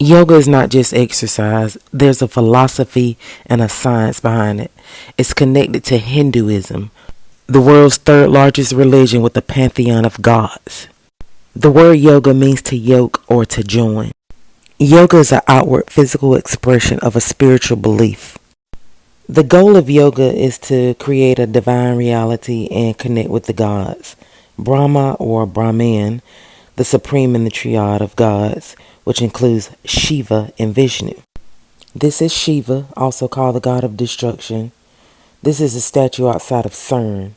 Yoga is not just exercise. There's a philosophy and a science behind it. It's connected to Hinduism, the world's third largest religion with a pantheon of gods. The word yoga means to yoke or to join. Yoga is an outward physical expression of a spiritual belief. The goal of yoga is to create a divine reality and connect with the gods. Brahma or Brahman, the supreme in the triad of gods, which includes Shiva and Vishnu. This is Shiva, also called the god of destruction. This is a statue outside of CERN.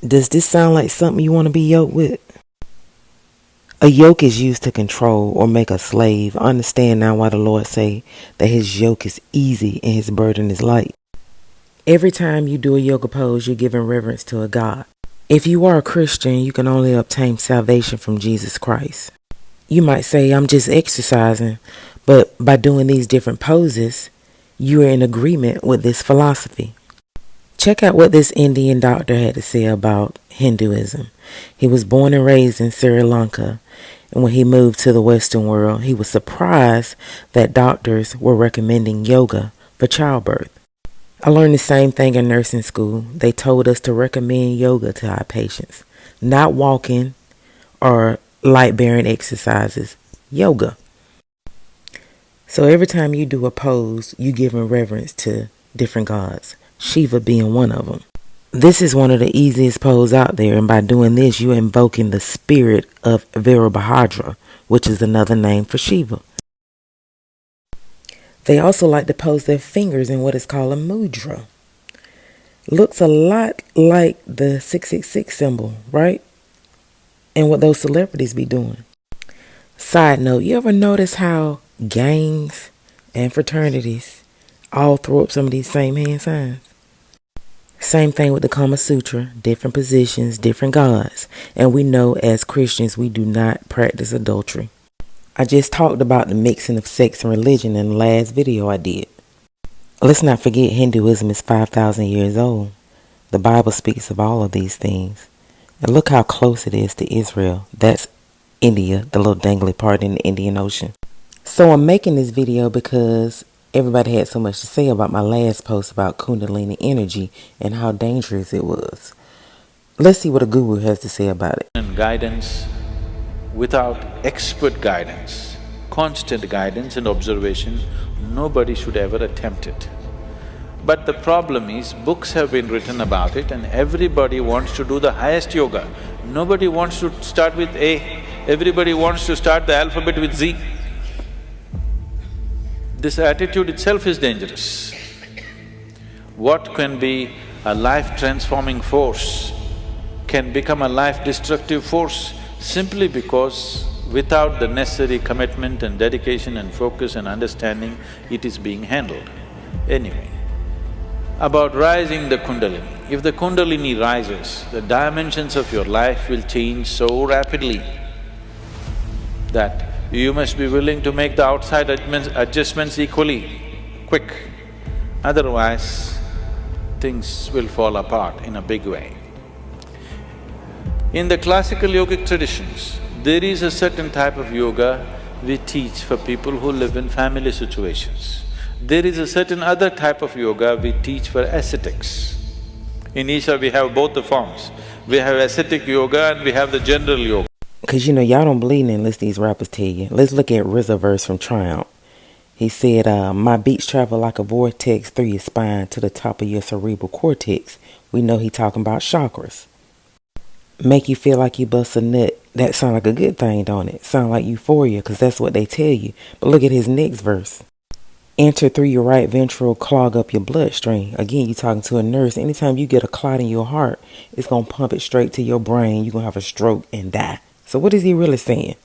Does this sound like something you want to be yoked with? A yoke is used to control or make a slave. Understand now why the Lord say that his yoke is easy and his burden is light. Every time you do a yoga pose, you're giving reverence to a God. If you are a Christian, you can only obtain salvation from Jesus Christ. You might say, I'm just exercising, but by doing these different poses, you are in agreement with this philosophy. Check out what this Indian doctor had to say about Hinduism. He was born and raised in Sri Lanka, and when he moved to the Western world, he was surprised that doctors were recommending yoga for childbirth. I learned the same thing in nursing school. They told us to recommend yoga to our patients, not walking or light-bearing exercises, yoga. So every time you do a pose, you give reverence to different gods, Shiva being one of them. This is one of the easiest poses out there, and by doing this, you're invoking the spirit of Virabhadra, which is another name for Shiva. They also like to pose their fingers in what is called a mudra. Looks a lot like the 666 symbol, right? And what those celebrities be doing. Side note, you ever notice how gangs and fraternities all throw up some of these same hand signs? Same thing with the Kama Sutra, different positions, different gods. And we know as Christians we do not practice adultery. I just talked about the mixing of sex and religion in the last video I did. Let's not forget Hinduism is 5,000 years old. The Bible speaks of all of these things. And look how close it is to Israel. That's India, the little dangly part in the Indian Ocean. So I'm making this video because everybody had so much to say about my last post about Kundalini energy and how dangerous it was. Let's see what a guru has to say about it. And guidance, without expert guidance, constant guidance and observation, nobody should ever attempt it. But the problem is, books have been written about it and everybody wants to do the highest yoga. Nobody wants to start with A, everybody wants to start the alphabet with Z. This attitude itself is dangerous. What can be a life-transforming force can become a life-destructive force simply because without the necessary commitment and dedication and focus and understanding, it is being handled. Anyway, about rising the Kundalini. If the Kundalini rises, the dimensions of your life will change so rapidly that you must be willing to make the outside adjustments equally quick. Otherwise, things will fall apart in a big way. In the classical yogic traditions, there is a certain type of yoga we teach for people who live in family situations. There is a certain other type of yoga we teach for ascetics. In Isha we have both the forms. We have ascetic yoga and we have the general yoga. Cause you know y'all don't believe in unless these rappers tell you. Let's look at RZA verse from Triumph. He said, my beats travel like a vortex through your spine to the top of your cerebral cortex. We know he talking about chakras. Make you feel like you bust a nut. That sound like a good thing, don't it? Sound like euphoria, cause that's what they tell you. But look at his next verse. Enter through your right ventral, clog up your bloodstream. Again, you talking to a nurse. Anytime you get a clot in your heart, it's gonna pump it straight to your brain. You're gonna have a stroke and die. So what is he really saying?